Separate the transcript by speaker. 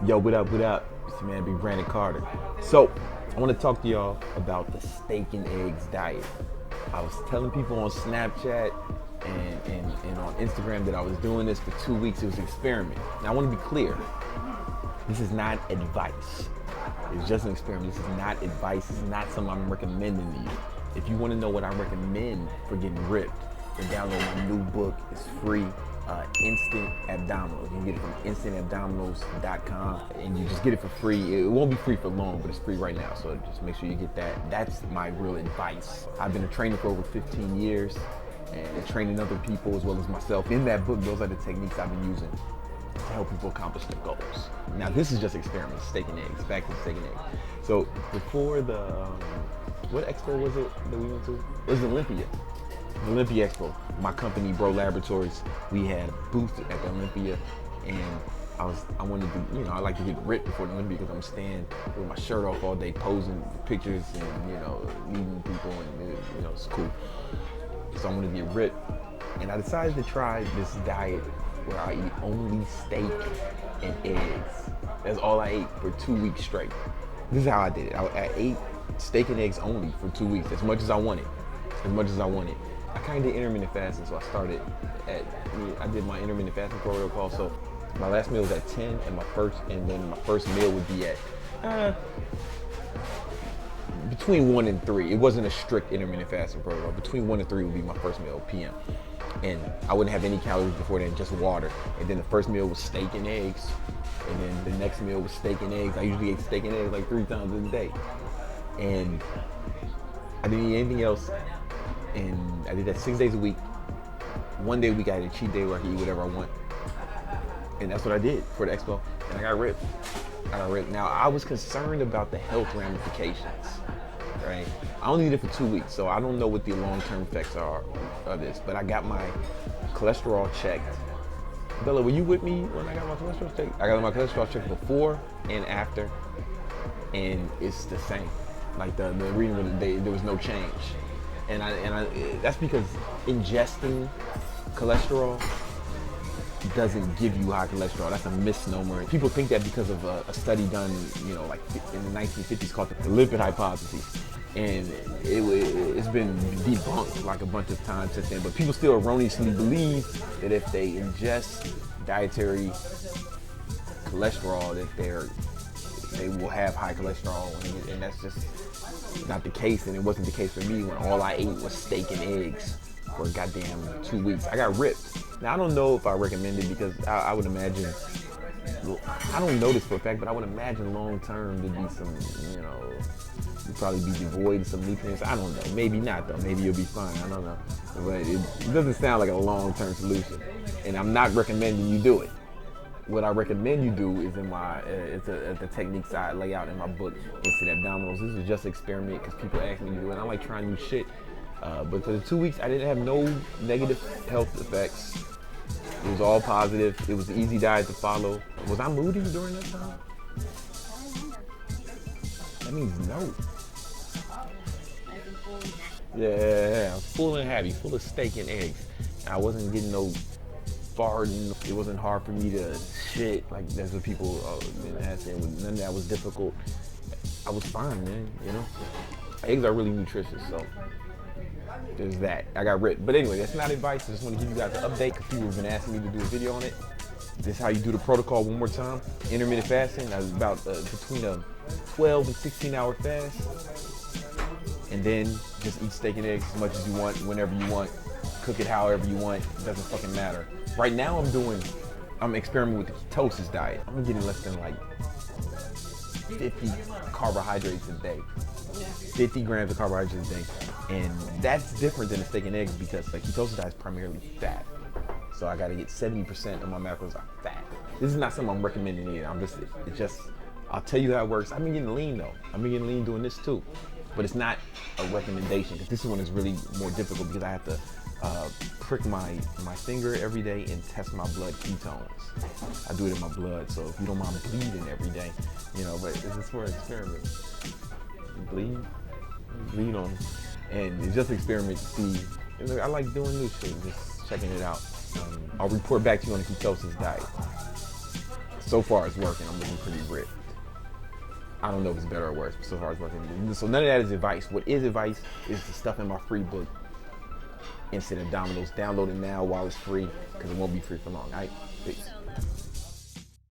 Speaker 1: Yo, what up, what up? It's your man, Big Brandon Carter. So, I want to talk to y'all about the steak and eggs diet. I was telling people on Snapchat and on Instagram that I was doing this for 2 weeks. It was an experiment. Now, I want to be clear. This is not advice. It's just an experiment. This is not advice. This is not something I'm recommending to you. If you want to know what I recommend for getting ripped, then download my new book. It's free. Instant Abdominals. You can get it from instantabdominals.com and you just get it for free. It won't be free for long, but it's free right now. So just make sure you get that. That's my real advice. I've been a trainer for over 15 years and training other people as well as myself. In that book, those are the techniques I've been using to help people accomplish their goals. Now this is just experiments, steak and eggs, back to steak and eggs. So before the, what expo was it that we went to? It was Olympia. The Olympia Expo. My company, Bro Laboratories, we had a booth at the Olympia, and I wanted to, I like to get ripped before the Olympia because I'm staying with my shirt off all day, posing pictures and, meeting people, and, it's cool. So I wanted to get ripped, and I decided to try this diet where I eat only steak and eggs. That's all I ate for 2 weeks straight. This is how I did it. I ate steak and eggs only for 2 weeks, as much as I wanted. I kind of did intermittent fasting, so I did my intermittent fasting protocol. So my last meal was at 10, and my first meal would be at between 1 and 3. It wasn't a strict intermittent fasting protocol. Between 1 and 3 would be my first meal, PM. And I wouldn't have any calories before then, just water. And then the first meal was steak and eggs. And then the next meal was steak and eggs. I usually ate steak and eggs like 3 times a day. And I didn't eat anything else. And I did that 6 days a week. One day a week I had a cheat day where I could eat whatever I want. And that's what I did for the expo. And I got ripped. Now I was concerned about the health ramifications, right? I only did it for 2 weeks, so I don't know what the long-term effects are of this, but I got my cholesterol checked. Bella, were you with me when I got my cholesterol checked? I got my cholesterol checked before and after, and it's the same. Like the reading of the day, there was no change. And that's because ingesting cholesterol doesn't give you high cholesterol. That's a misnomer. People think that because of a study done, like in the 1950s called the lipid hypothesis. And it's been debunked like a bunch of times since then. But people still erroneously believe that if they ingest dietary cholesterol, that they will have high cholesterol, and that's just not the case. And it wasn't the case for me when all I ate was steak and eggs for goddamn 2 weeks. I got ripped. Now I don't know if I recommend it because I would imagine, I don't know this for a fact, but I would imagine long term there'd be some, you'd probably be devoid of some nutrients. I don't know. Maybe not though. Maybe you'll be fine. I don't know. But it doesn't sound like a long term solution. And I'm not recommending you do it. What I recommend you do is it's the techniques I lay out in my book, Instant Abdominals. This is just an experiment because people ask me to do it. I like trying new shit. But for the 2 weeks, I didn't have no negative health effects. It was all positive. It was an easy diet to follow. Was I moody during that time? That means no. Yeah, I was full and happy, full of steak and eggs. I wasn't getting no farting. It wasn't hard for me to shit. Like that's what people been asking. None of that was difficult. I was fine, man. Eggs are really nutritious, so there's that. I got ripped. But anyway, that's not advice. I just want to give you guys an update because people have been asking me to do a video on it. This is how you do the protocol one more time. Intermittent fasting. That's about between a 12 and 16 hour fast. And then just eat steak and eggs as much as you want, whenever you want. Cook it however you want. It doesn't fucking matter. Right now I'm experimenting with the ketosis diet. I'm getting less than like 50 carbohydrates a day. 50 grams of carbohydrates a day. And that's different than the steak and eggs because the ketosis diet is primarily fat. So I gotta get 70% of my macros are fat. This is not something I'm recommending either. I'll tell you how it works. I've been getting lean though. I've been getting lean doing this too. But it's not a recommendation because this one is really more difficult because I have to prick my finger every day and test my blood ketones. I do it in my blood, so if you don't mind bleeding every day, but this is for an experiment. You bleed on them. And it's just an experiment to see. I like doing new shit, just checking it out. I'll report back to you on the ketosis diet. So far it's working. I'm looking pretty ripped. I don't know if it's better or worse, but so far it's working. So none of that is advice. What is advice is the stuff in my free book, Instant Abdominals. Download it now while it's free, because it won't be free for long. All right? Peace.